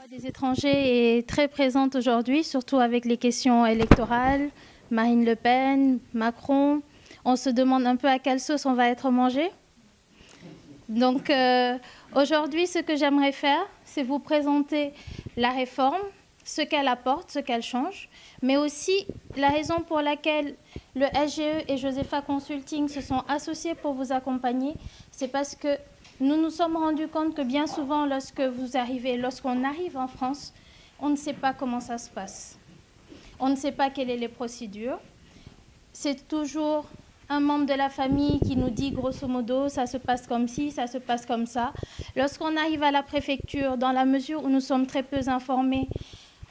Des étrangers est très présente aujourd'hui, surtout avec les questions électorales. Marine Le Pen, Macron. On se demande un peu à quelle sauce on va être mangé. Donc aujourd'hui, ce que j'aimerais faire, c'est vous présenter la réforme, ce qu'elle apporte, ce qu'elle change, mais aussi la raison pour laquelle le SGE et Josepha Consulting se sont associés pour vous accompagner. C'est parce que nous nous sommes rendus compte que bien souvent, lorsqu'on arrive en France, on ne sait pas comment ça se passe. On ne sait pas quelles sont les procédures. C'est toujours un membre de la famille qui nous dit grosso modo, ça se passe comme ci, ça se passe comme ça. Lorsqu'on arrive à la préfecture, dans la mesure où nous sommes très peu informés,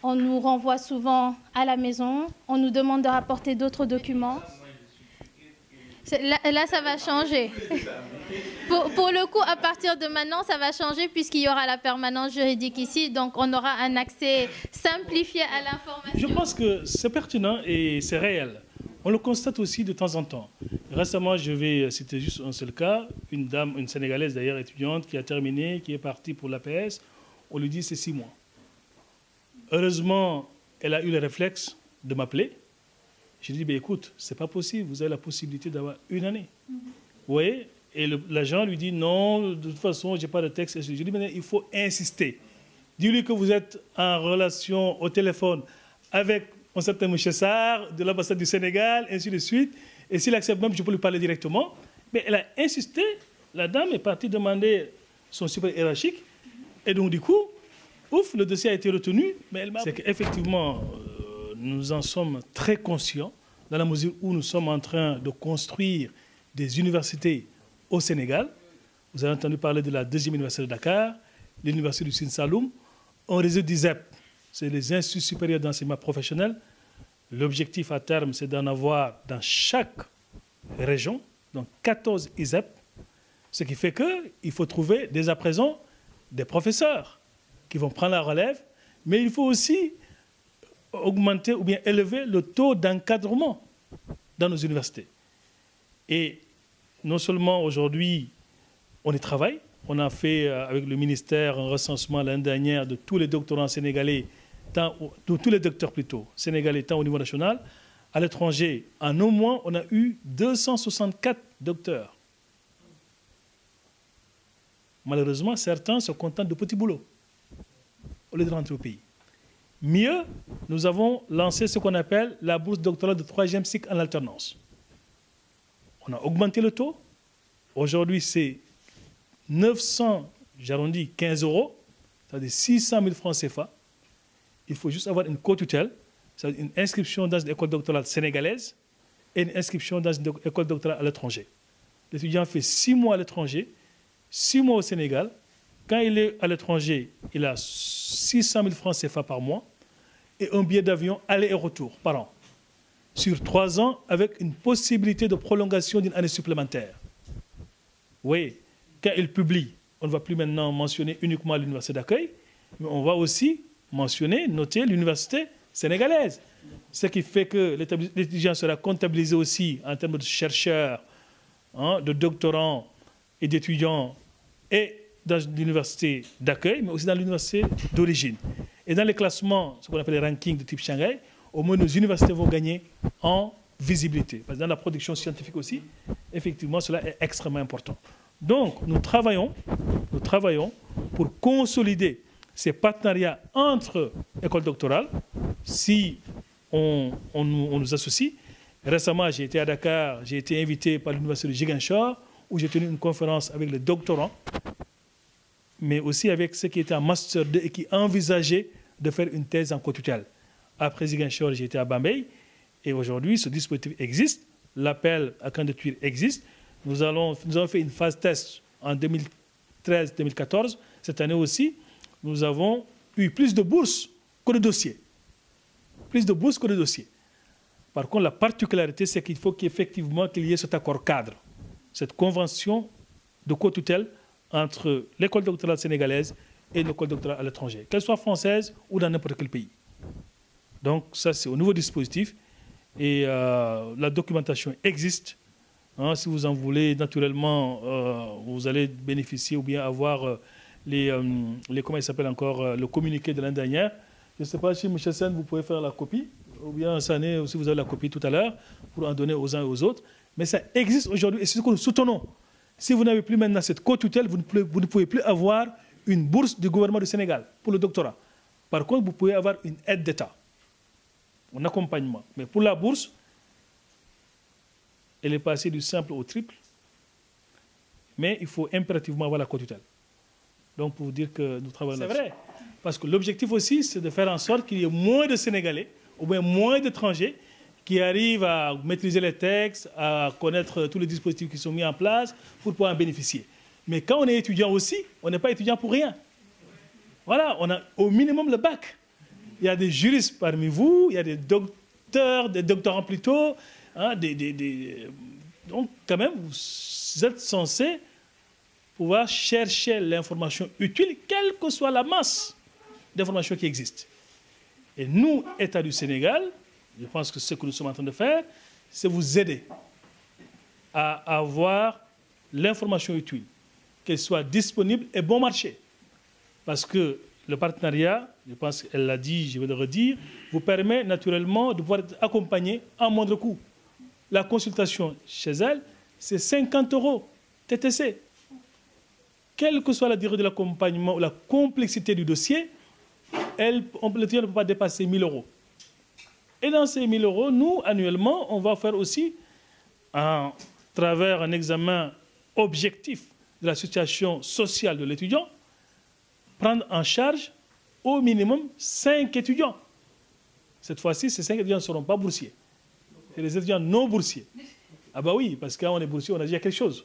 on nous renvoie souvent à la maison, on nous demande de rapporter d'autres documents. Là, ça va changer. Pour le coup, à partir de maintenant, ça va changer puisqu'il y aura la permanence juridique ici. Donc, on aura un accès simplifié à l'information. Je pense que c'est pertinent et c'est réel. On le constate aussi de temps en temps. Récemment, je vais citer juste un seul cas. Une dame, une Sénégalaise d'ailleurs, étudiante, qui a terminé, qui est partie pour l'APS. On lui dit c'est 6 mois. Heureusement, elle a eu le réflexe de m'appeler. Je lui ai dit, écoute, ce n'est pas possible, vous avez la possibilité d'avoir 1 année. Vous voyez? Et l'agent lui dit, non, de toute façon, je n'ai pas de texte. Je lui ai dit, mais il faut insister. Dis-lui que vous êtes en relation au téléphone avec un certain M. Sarr, de l'ambassade du Sénégal, ainsi de suite. Et s'il accepte même, je peux lui parler directement. Mais elle a insisté. La dame est partie demander son super hiérarchique. Et donc, du coup, ouf, le dossier a été retenu. Mais c'est qu'effectivement, nous en sommes très conscients, dans la mesure où nous sommes en train de construire des universités au Sénégal. Vous avez entendu parler de la 2e université de Dakar, l'université du Sine Saloum, un réseau d'ISEP, c'est les instituts supérieurs d'enseignement professionnel. L'objectif à terme, c'est d'en avoir dans chaque région, donc 14 ISEP, ce qui fait qu'il faut trouver dès à présent des professeurs qui vont prendre la relève, mais il faut aussi augmenter ou bien élever le taux d'encadrement dans nos universités. Et non seulement aujourd'hui, on y travaille, on a fait avec le ministère un recensement l'année dernière de tous les doctorants sénégalais, tous les docteurs plutôt, sénégalais, tant au niveau national. À l'étranger, en un mois, on a eu 264 docteurs. Malheureusement, certains se contentent de petits boulots au lieu de rentrer au pays. Mieux, nous avons lancé ce qu'on appelle la bourse doctorale de 3e cycle en alternance. On a augmenté le taux. Aujourd'hui, c'est 900, j'arrondis, 15 €, c'est-à-dire 600 000 francs CFA. Il faut juste avoir une co-tutelle, c'est-à-dire une inscription dans une école doctorale sénégalaise et une inscription dans une école doctorale à l'étranger. L'étudiant fait 6 mois à l'étranger, 6 mois au Sénégal. Quand il est à l'étranger, il a 600 000 francs CFA par mois et un billet d'avion aller et retour par an, sur 3 ans, avec une possibilité de prolongation d'une année supplémentaire. Oui, quand il publie, on ne va plus maintenant mentionner uniquement l'université d'accueil, mais on va aussi mentionner, noter l'université sénégalaise. Ce qui fait que l'étudiant sera comptabilisé aussi en termes de chercheurs, de doctorants et d'étudiants, et dans l'université d'accueil, mais aussi dans l'université d'origine. Et dans les classements, ce qu'on appelle les rankings de type Shanghai, au moins nos universités vont gagner en visibilité. Parce que dans la production scientifique aussi, effectivement, cela est extrêmement important. Donc, nous travaillons pour consolider ces partenariats entre écoles doctorales, si on nous associe. Récemment, j'ai été à Dakar, j'ai été invité par l'université de Ziguinchor, où j'ai tenu une conférence avec les doctorants, mais aussi avec ceux qui étaient en Master 2 et qui envisageaient de faire une thèse en co-tutelle. Après Ziguinchor, j'ai été à Bambey, et aujourd'hui, ce dispositif existe, l'appel à candidature existe. Nous avons fait une phase test en 2013-2014. Cette année aussi, nous avons eu plus de bourses que de dossiers. Plus de bourses que de dossiers. Par contre, la particularité, c'est qu'il faut qu'effectivement qu'il y ait cet accord cadre, cette convention de co-tutelle entre l'école doctorale sénégalaise et l'école doctorale à l'étranger, qu'elle soit française ou dans n'importe quel pays. Donc ça, c'est au nouveau dispositif. Et la documentation existe. Si vous en voulez, naturellement, vous allez bénéficier ou bien avoir comment il s'appelle encore, le communiqué de l'année dernière. Je ne sais pas si M. Sen, vous pouvez faire la copie, ou bien Sané, aussi vous avez la copie tout à l'heure, pour en donner aux uns et aux autres. Mais ça existe aujourd'hui et c'est ce que nous soutenons. Si vous n'avez plus maintenant cette co-tutelle, vous ne pouvez plus avoir une bourse du gouvernement du Sénégal pour le doctorat. Par contre, vous pouvez avoir une aide d'État, un accompagnement. Mais pour la bourse, elle est passée du simple au triple. Mais il faut impérativement avoir la co-tutelle. Donc, pour vous dire que nous travaillons là-dessus. C'est vrai. Parce que l'objectif aussi, c'est de faire en sorte qu'il y ait moins de Sénégalais, ou bien moins d'étrangers, qui arrivent à maîtriser les textes, à connaître tous les dispositifs qui sont mis en place pour pouvoir en bénéficier. Mais quand on est étudiant aussi, on n'est pas étudiant pour rien. Voilà, on a au minimum le bac. Il y a des juristes parmi vous, il y a des docteurs, des doctorants plutôt. Hein, donc, quand même, vous êtes censés pouvoir chercher l'information utile, quelle que soit la masse d'informations qui existe. Et nous, État du Sénégal, je pense que ce que nous sommes en train de faire, c'est vous aider à avoir l'information utile, qu'elle soit disponible et bon marché. Parce que le partenariat, je pense qu'elle l'a dit, je vais le redire, vous permet naturellement de pouvoir être accompagné à moindre coût. La consultation chez elle, c'est 50 € TTC. Quelle que soit la durée de l'accompagnement ou la complexité du dossier, le client ne peut pas dépasser 1 000 €. Et dans ces 1 000 €, nous, annuellement, on va faire aussi, à travers un examen objectif de la situation sociale de l'étudiant, prendre en charge au minimum 5 étudiants. Cette fois-ci, ces 5 étudiants ne seront pas boursiers. C'est des étudiants non boursiers. Ah bah oui, parce que quand on est boursier, on a déjà quelque chose.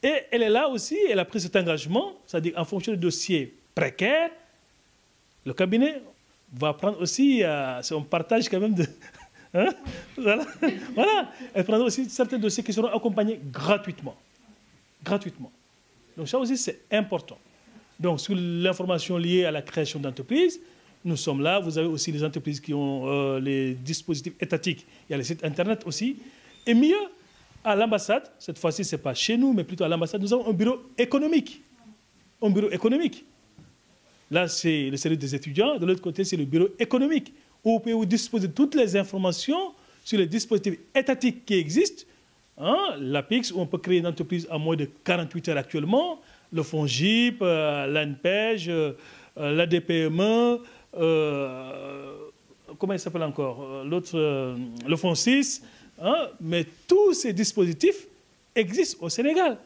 Et elle est là aussi, elle a pris cet engagement, c'est-à-dire en fonction du dossier précaire, le cabinet va prendre aussi, c'est un partage quand même de... Hein, voilà, voilà. Elle prendra aussi certains dossiers qui seront accompagnés gratuitement. Gratuitement. Donc ça aussi, c'est important. Donc sur l'information liée à la création d'entreprises, nous sommes là. Vous avez aussi les entreprises qui ont les dispositifs étatiques. Il y a les sites Internet aussi. Et mieux, à l'ambassade, cette fois-ci, ce n'est pas chez nous, mais plutôt à l'ambassade, nous avons un bureau économique. Un bureau économique. Là, c'est le service des étudiants. De l'autre côté, c'est le bureau économique, où vous pouvez vous disposer de toutes les informations sur les dispositifs étatiques qui existent. Hein, l'APIX, où on peut créer une entreprise en moins de 48 heures actuellement, le FONGIP, l'ANPEJ, l'ADPME, comment il s'appelle encore, l'autre, le FONSIS. Hein, mais tous ces dispositifs existent au Sénégal.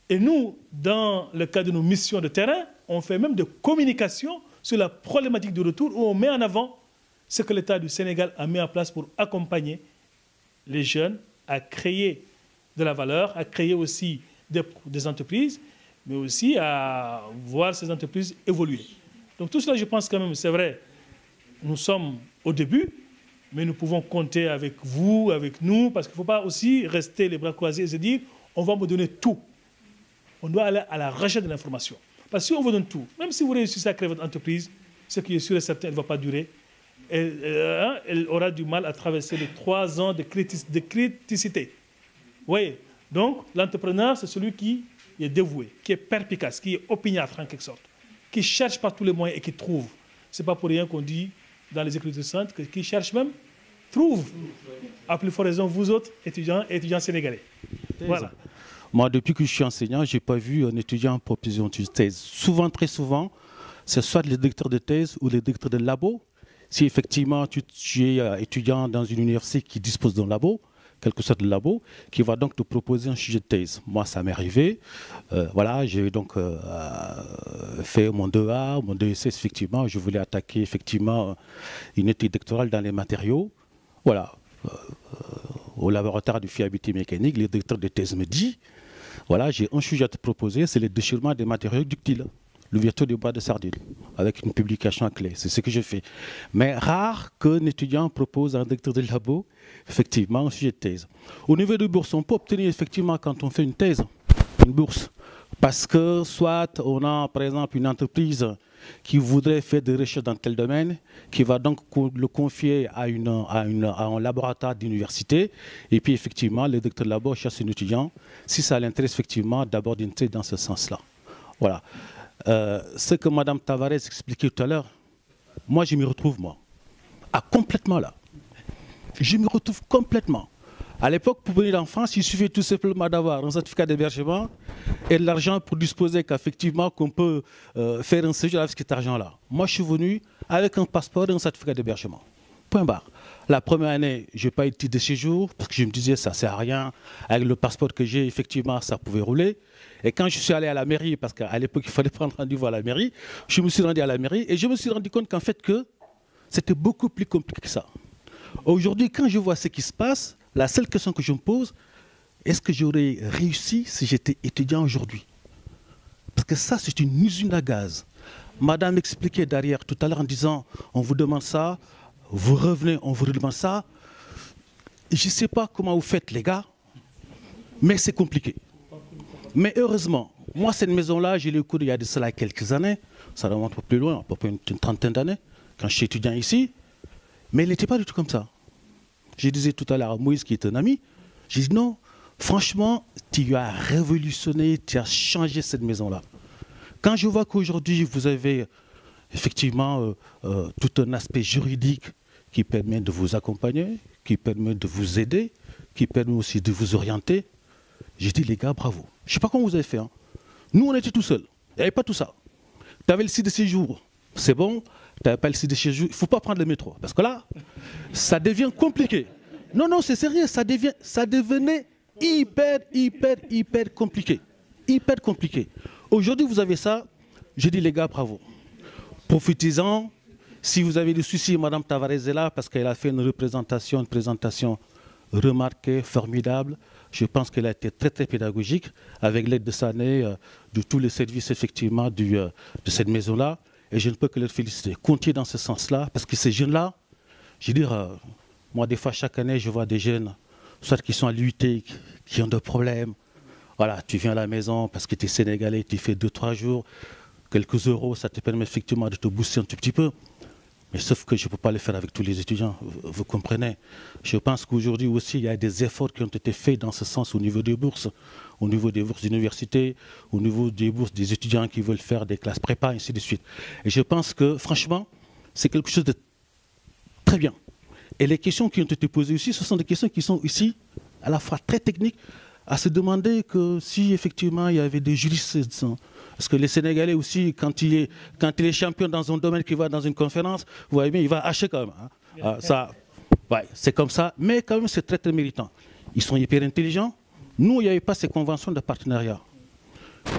Et nous, dans le cadre de nos missions de terrain, on fait même de communication sur la problématique du retour, où on met en avant ce que l'État du Sénégal a mis en place pour accompagner les jeunes à créer de la valeur, à créer aussi des entreprises, mais aussi à voir ces entreprises évoluer. Donc tout cela, je pense quand même, c'est vrai, nous sommes au début, mais nous pouvons compter avec vous, avec nous, parce qu'il ne faut pas aussi rester les bras croisés et se dire on va me donner tout. On doit aller à la recherche de l'information. Parce que si on vous donne tout, même si vous réussissez à créer votre entreprise, ce qui est sûr et certain, elle ne va pas durer. Elle aura du mal à traverser les 3 ans de criticité. Vous voyez? Donc, l'entrepreneur, c'est celui qui est dévoué, qui est perspicace, qui est opiniâtre en quelque sorte, qui cherche par tous les moyens et qui trouve. Ce n'est pas pour rien qu'on dit dans les écoles de centre que qui cherche même, trouve. À plus forte raison, vous autres, étudiants et étudiants sénégalais. Voilà. Moi, depuis que je suis enseignant, je n'ai pas vu un étudiant en proposition de thèse. Souvent, très souvent, c'est soit les directeurs de thèse ou les directeurs de labo. Si effectivement tu es étudiant dans une université qui dispose d'un labo, quel que soit le labo, qui va donc te proposer un sujet de thèse. Moi, ça m'est arrivé. Voilà, j'ai donc fait mon 2A, mon 2S, effectivement. Je voulais attaquer effectivement une étude doctorale dans les matériaux. Voilà. Au laboratoire de fiabilité mécanique, le directeur de thèse me dit, voilà, j'ai un sujet à te proposer, c'est le déchirement des matériaux ductiles, l'ouverture du bois de sardine, avec une publication à clé. C'est ce que je fais. Mais rare qu'un étudiant propose à un directeur de labo, effectivement, un sujet de thèse. Au niveau de bourse, on peut obtenir effectivement, quand on fait une thèse, une bourse. Parce que soit on a, par exemple, une entreprise qui voudrait faire des recherches dans tel domaine, qui va donc le confier à un laboratoire d'université, et puis effectivement, le directeur de labo cherche un étudiant, si ça l'intéresse effectivement, d'aborder une thèse dans ce sens-là. Voilà. ce que Mme Tavares expliquait tout à l'heure, moi je m'y retrouve, moi. Ah, complètement là. Je me retrouve complètement. À l'époque, pour venir en France, il suffit tout simplement d'avoir un certificat d'hébergement et de l'argent pour disposer qu'effectivement qu'on peut faire un séjour avec cet argent-là. Moi, je suis venu avec un passeport et un certificat d'hébergement. Point barre. La première année, je n'ai pas eu de titre de séjour parce que je me disais ça ne sert à rien. Avec le passeport que j'ai, effectivement, ça pouvait rouler. Et quand je suis allé à la mairie, parce qu'à l'époque, il fallait prendre rendez-vous à la mairie, je me suis rendu à la mairie et je me suis rendu compte qu'en fait, c'était beaucoup plus compliqué que ça. Aujourd'hui, quand je vois ce qui se passe, la seule question que je me pose, est-ce que j'aurais réussi si j'étais étudiant aujourd'hui? Parce que ça, c'est une usine à gaz. Madame expliquait derrière tout à l'heure en disant, on vous demande ça, vous revenez, on vous demande ça. Je ne sais pas comment vous faites, les gars, mais c'est compliqué. Mais heureusement, moi, cette maison-là, j'ai l'ai connue il y a de cela quelques années, ça remonte un peu plus loin, à peu près une trentaine d'années, quand je suis étudiant ici, mais elle n'était pas du tout comme ça. Je disais tout à l'heure à Moïse, qui est un ami, j'ai dit non, franchement, tu as révolutionné, tu as changé cette maison-là. Quand je vois qu'aujourd'hui, vous avez effectivement tout un aspect juridique qui permet de vous accompagner, qui permet de vous aider, qui permet aussi de vous orienter, j'ai dit les gars, bravo. Je ne sais pas comment vous avez fait. Hein. Nous, on était tout seuls. Il n'y avait pas tout ça. Tu avais le site de séjour, c'est bon. Tu n'avais pas le site de séjour, il ne faut pas prendre le métro. Parce que là, ça devient compliqué. Non, non, c'est sérieux, ça devenait hyper compliqué. Hyper compliqué. Aujourd'hui, vous avez ça, je dis les gars, bravo. Profitez-en. Si vous avez des soucis, Mme Tavares est là parce qu'elle a fait une présentation remarquée, formidable. Je pense qu'elle a été très pédagogique avec l'aide de Sané, de tous les services effectivement de cette maison-là. Et je ne peux que les féliciter. Continuez dans ce sens-là, parce que ces jeunes-là, je veux dire, moi des fois chaque année, je vois des jeunes, soit qui sont à l'UT, qui ont des problèmes. Voilà, tu viens à la maison parce que tu es sénégalais, tu fais 2-3 jours, quelques euros, ça te permet effectivement de te booster un tout petit peu. Mais sauf que je ne peux pas le faire avec tous les étudiants, vous comprenez. Je pense qu'aujourd'hui aussi, il y a des efforts qui ont été faits dans ce sens au niveau des bourses d'université, au niveau des bourses des étudiants qui veulent faire des classes prépa, ainsi de suite. Et je pense que, franchement, c'est quelque chose de très bien. Et les questions qui ont été posées aussi, ce sont des questions qui sont ici, à la fois très techniques, à se demander que si effectivement il y avait des juristes. Parce que les Sénégalais aussi, quand il est champion dans un domaine, qu'il va dans une conférence, vous voyez bien, il va hacher quand même. Hein. Ça, ouais, c'est comme ça, mais quand même c'est très méritant. Ils sont hyper intelligents. Nous, il n'y avait pas ces conventions de partenariat.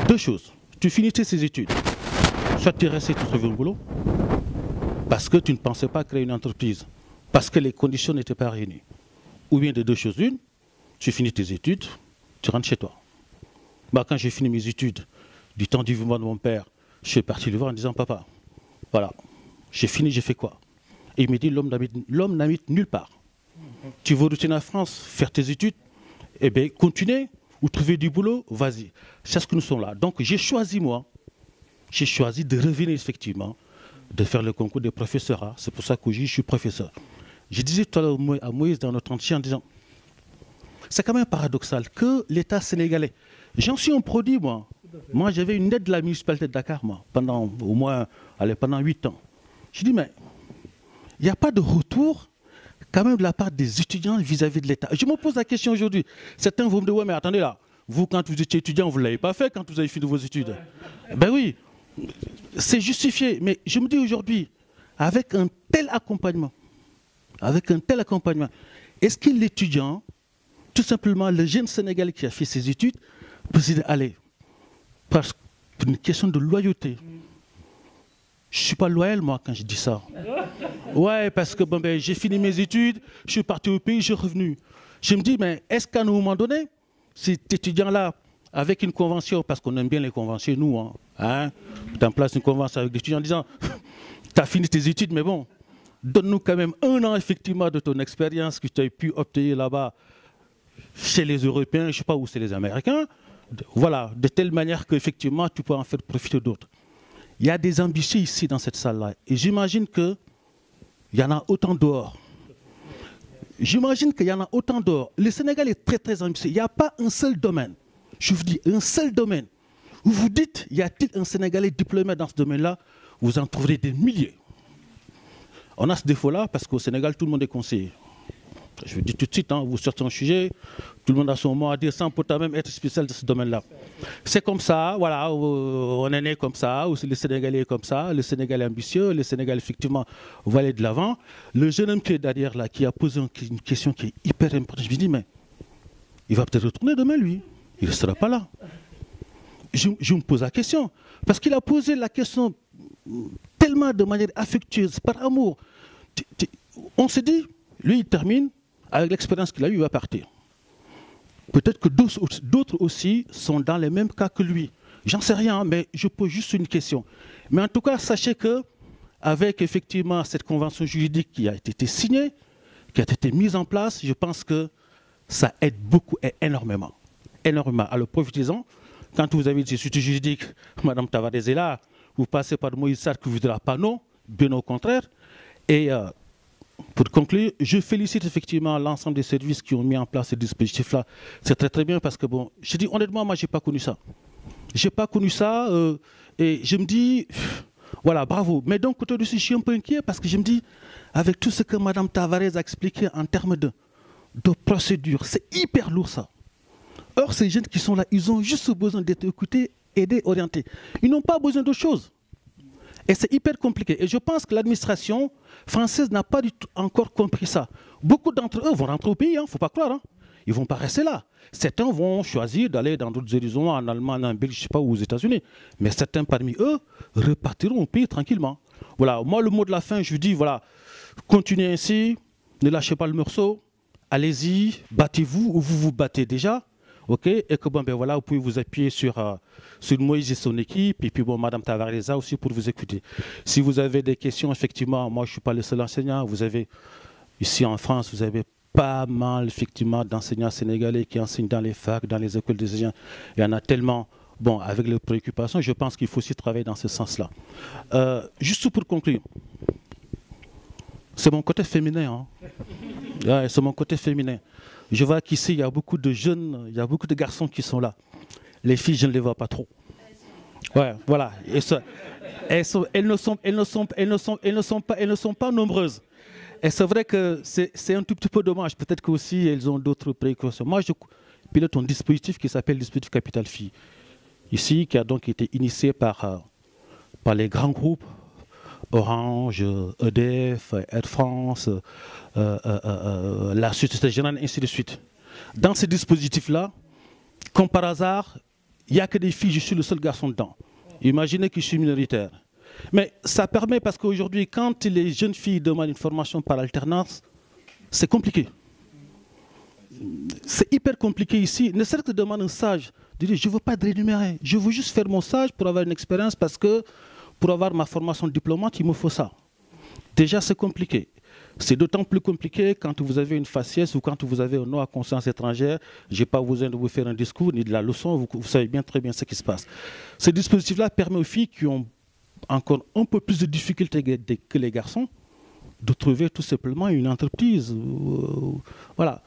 Deux choses. Tu finissais ces études. Soit tu restais, tu trouvais un boulot, parce que tu ne pensais pas créer une entreprise, parce que les conditions n'étaient pas réunies. Ou bien de deux choses. Une, tu finis tes études, tu rentres chez toi. Bah, quand j'ai fini mes études, du temps du vivant de mon père, je suis parti le voir en disant, papa, voilà, j'ai fini, j'ai fait quoi? Et il me dit, l'homme n'habite nulle part. Tu veux retourner en France, faire tes études, eh bien, continuez, ou trouver du boulot, vas-y. C'est ce que nous sommes là. Donc, j'ai choisi de revenir effectivement, de faire le concours des professeurs. C'est pour ça qu'aujourd'hui, je suis professeur. Je disais tout à l'heure à Moïse dans notre entretien en disant, c'est quand même paradoxal que l'État sénégalais, j'en suis un produit, moi. Moi, j'avais une aide de la municipalité de Dakar, moi, pendant au moins, pendant 8 ans. Je dis, mais il n'y a pas de retour quand même de la part des étudiants vis-à-vis de l'État. Je me pose la question aujourd'hui. Certains vont me dire, ouais, mais attendez là, vous, quand vous étiez étudiant, vous ne l'avez pas fait quand vous avez fini vos études. Ben oui, c'est justifié. Mais je me dis aujourd'hui, avec un tel accompagnement, est-ce que l'étudiant, tout simplement le jeune Sénégalais qui a fait ses études, peut se dire, allez, parce pour une question de loyauté. Je ne suis pas loyal, moi, quand je dis ça. Ouais, parce que bon, ben, j'ai fini mes études, je suis parti au pays, je suis revenu. Je me dis, mais est-ce qu'à un moment donné, cet étudiant-là, avec une convention, parce qu'on aime bien les conventions, nous, tu en place une convention avec des étudiants en disant, tu as fini tes études, mais bon, donne-nous quand même 1 an, effectivement, de ton expérience que tu as pu obtenir là-bas chez les Européens, je ne sais pas où c'est les Américains. Voilà, de telle manière qu'effectivement, tu peux en faire profiter d'autres. Il y a des ambitieux ici dans cette salle-là. Et j'imagine qu'il y en a autant dehors. Le Sénégal est très ambitieux. Il n'y a pas un seul domaine, je vous dis, un seul domaine Vous vous dites, y a-t-il un Sénégalais diplômé dans ce domaine-là? Vous en trouverez des milliers. On a ce défaut-là parce qu'au Sénégal, tout le monde est conseiller. Je vous dis tout de suite, hein, vous sortez un sujet, tout le monde a son mot à dire sans pourtant même être spécial de ce domaine-là. C'est comme ça, voilà, on est né comme ça, ou le Sénégalais est comme ça, le Sénégalais est ambitieux, le Sénégal effectivement va aller de l'avant. Le jeune homme qui est derrière là, qui a posé une question qui est hyper importante, je lui dis, mais il va peut-être retourner demain lui, il ne sera pas là. Je me pose la question, parce qu'il a posé la question tellement de manière affectueuse, par amour. On se dit, lui il termine, avec l'expérience qu'il a eue, il va partir. Peut-être que d'autres aussi sont dans les mêmes cas que lui. J'en sais rien, mais je pose juste une question. Mais en tout cas, sachez que avec effectivement cette convention juridique qui a été signée, qui a été mise en place, je pense que ça aide beaucoup et énormément. Énormément. Alors profitez-en. Quand vous avez des structures juridiques, Mme Tavares est là, vous passez par Moïse Sarr qui ne vous dira pas non, bien au contraire. Et pour conclure, je félicite effectivement l'ensemble des services qui ont mis en place ce dispositif-là. C'est très très bien parce que, bon, je dis honnêtement, moi, je n'ai pas connu ça. Je n'ai pas connu ça et je me dis, voilà, bravo. Mais donc, côté dessus, je suis un peu inquiet parce que je me dis, avec tout ce que Mme Tavares a expliqué en termes de procédure, c'est hyper lourd ça. Or, ces jeunes qui sont là, ils ont juste besoin d'être écoutés, aidés, orientés. Ils n'ont pas besoin d'autre chose. Et c'est hyper compliqué. Et je pense que l'administration française n'a pas du tout encore compris ça. Beaucoup d'entre eux vont rentrer au pays, il ne faut pas croire. Hein. Ils ne vont pas rester là. Certains vont choisir d'aller dans d'autres horizons, en Allemagne, en Belgique, je ne sais pas, ou aux États-Unis. Mais certains parmi eux repartiront au pays tranquillement. Voilà, moi, le mot de la fin, je vous dis, voilà, continuez ainsi, ne lâchez pas le morceau, allez-y, battez-vous, ou vous vous battez déjà. OK, et que bon, ben voilà, vous pouvez vous appuyer sur Moïse et son équipe, et puis bon, Mme Tavares aussi pour vous écouter. Si vous avez des questions, effectivement, moi je ne suis pas le seul enseignant, vous avez, ici en France, vous avez pas mal effectivement d'enseignants sénégalais qui enseignent dans les facs, dans les écoles des enseignants. Il y en a tellement, bon, avec les préoccupations, je pense qu'il faut aussi travailler dans ce sens-là. Juste pour conclure, c'est mon côté féminin, hein. Ouais, c'est mon côté féminin. Je vois qu'ici, il y a beaucoup de jeunes, il y a beaucoup de garçons qui sont là. Les filles, je ne les vois pas trop. Ouais, voilà. Elles ne sont pas nombreuses. Et c'est vrai que c'est un tout petit peu dommage. Peut-être qu'aussi, elles ont d'autres précautions. Moi, je pilote un dispositif qui s'appelle le dispositif Capital Filles. Ici, qui a donc été initié par les grands groupes, Orange, EDF, Air France, la Société Générale, ainsi de suite. Dans ce dispositif-là, comme par hasard, il n'y a que des filles, je suis le seul garçon dedans. Imaginez que je suis minoritaire. Mais ça permet, parce qu'aujourd'hui, quand les jeunes filles demandent une formation par alternance, c'est compliqué. C'est hyper compliqué ici. Ne serait-ce que demander un stage, de dire je ne veux pas être rémunéré, je veux juste faire mon stage pour avoir une expérience parce que pour avoir ma formation diplômante, il me faut ça. Déjà, c'est compliqué. C'est d'autant plus compliqué quand vous avez une faciès ou quand vous avez un nom à conscience étrangère. Je n'ai pas besoin de vous faire un discours ni de la leçon, vous savez bien très bien ce qui se passe. Ce dispositif-là permet aux filles qui ont encore un peu plus de difficultés que les garçons de trouver tout simplement une entreprise. Voilà.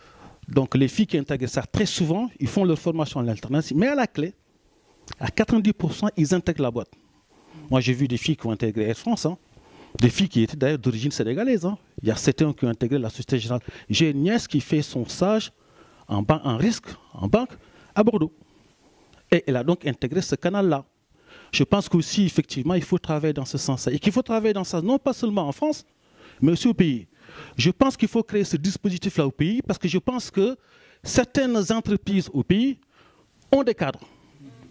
Donc les filles qui intègrent ça, très souvent, ils font leur formation en alternance, mais à la clé, à 90%, ils intègrent la boîte. Moi, j'ai vu des filles qui ont intégré Air France, hein. Des filles qui étaient d'ailleurs d'origine sénégalaise. Hein. Il y a certains qui ont intégré la Société Générale. J'ai une nièce qui fait son stage en risque, en banque, à Bordeaux. Et elle a donc intégré ce canal-là. Je pense qu'aussi, effectivement, il faut travailler dans ce sens-là. Et qu'il faut travailler dans ça, non pas seulement en France, mais aussi au pays. Je pense qu'il faut créer ce dispositif-là au pays, parce que je pense que certaines entreprises au pays ont des cadres,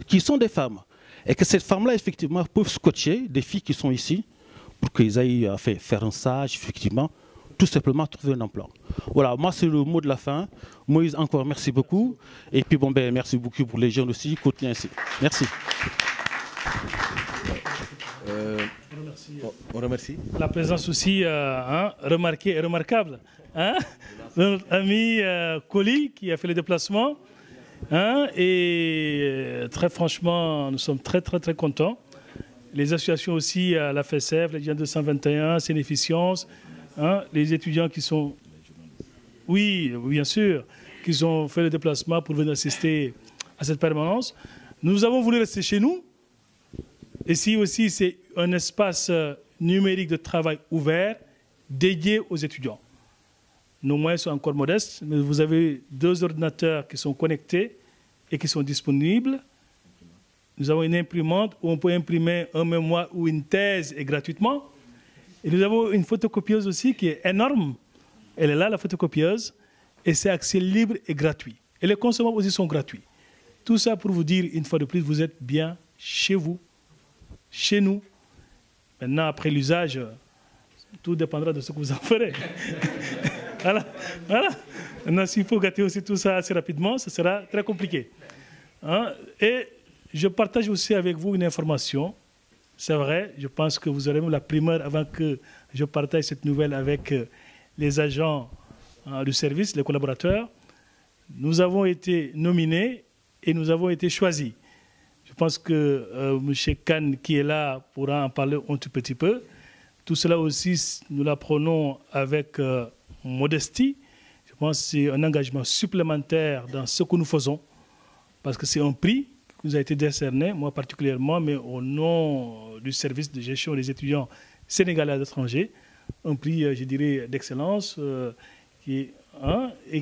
qui sont des femmes. Et que ces femmes-là, effectivement, peuvent scotcher des filles qui sont ici, pour qu'ils aillent faire un stage, effectivement, tout simplement trouver un emploi. Voilà, moi c'est le mot de la fin. Moïse, encore merci beaucoup. Et puis bon, ben, merci beaucoup pour les jeunes aussi. Continuez ainsi. Merci. On remercie. La présence aussi remarquée et remarquable. Hein, notre ami Koli qui a fait le déplacement. Hein, et très franchement, nous sommes très contents. Les associations aussi, la FSF, les étudiants 221, Sénéficience, hein, les étudiants qui sont, oui, bien sûr, qui ont fait le déplacement pour venir assister à cette permanence. Nous avons voulu rester chez nous. Ici aussi, c'est un espace numérique de travail ouvert, dédié aux étudiants. Nos moyens sont encore modestes, mais vous avez 2 ordinateurs qui sont connectés et qui sont disponibles. Nous avons une imprimante où on peut imprimer un mémoire ou une thèse et gratuitement. Et nous avons une photocopieuse aussi qui est énorme. Elle est là, la photocopieuse, et c'est accès libre et gratuit. Et les consommables aussi sont gratuits. Tout ça pour vous dire, une fois de plus, vous êtes bien chez vous, chez nous. Maintenant, après l'usage, tout dépendra de ce que vous en ferez. Voilà. Maintenant, s'il faut gâter aussi tout ça assez rapidement, ce sera très compliqué. Hein? Et je partage aussi avec vous une information. C'est vrai, je pense que vous aurez même la primeur avant que je partage cette nouvelle avec les agents du service, les collaborateurs. Nous avons été nominés et nous avons été choisis. Je pense que M. Khan, qui est là, pourra en parler un tout petit peu. Tout cela aussi, nous l'apprenons avec modestie. Je pense que c'est un engagement supplémentaire dans ce que nous faisons, parce que c'est un prix qui nous a été décerné, moi particulièrement, mais au nom du service de gestion des étudiants sénégalais à l'étranger, un prix, je dirais, d'excellence, et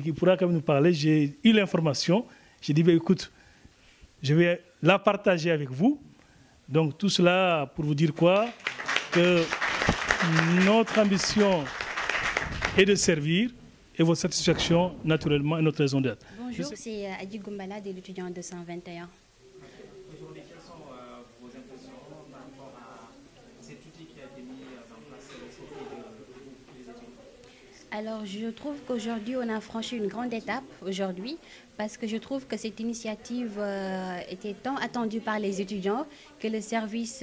qui pourra quand même nous parler. J'ai eu l'information, j'ai dit, écoute, je vais la partager avec vous. Donc tout cela pour vous dire quoi? Que notre ambition est de servir et votre satisfaction, naturellement, est notre raison d'être. Bonjour, c'est Adi Goumbala de l'étudiant 221. Aujourd'hui, quelles sont vos impressions par rapport à cet outil qui a été mis en place sur les étudiants? Alors, je trouve qu'aujourd'hui, on a franchi une grande étape aujourd'hui parce que je trouve que cette initiative était tant attendue par les étudiants que le service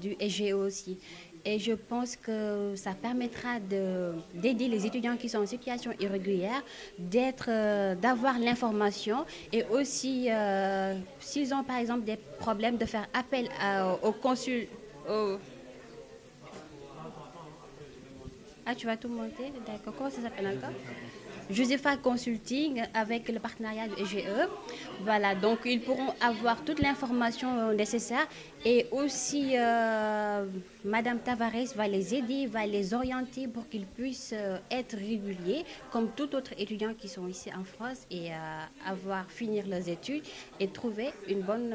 du SGE aussi. Et je pense que ça permettra d'aider les étudiants qui sont en situation irrégulière, d'avoir l'information et aussi, s'ils ont par exemple des problèmes, de faire appel au consul. Ah, tu vas tout monter? D'accord. Comment ça s'appelle encore? Josefa Consulting avec le partenariat du EGE. Voilà, donc ils pourront avoir toute l'information nécessaire et aussi Madame Tavares va les aider, va les orienter pour qu'ils puissent être réguliers comme tout autre étudiant qui sont ici en France et finir leurs études et trouver une bonne...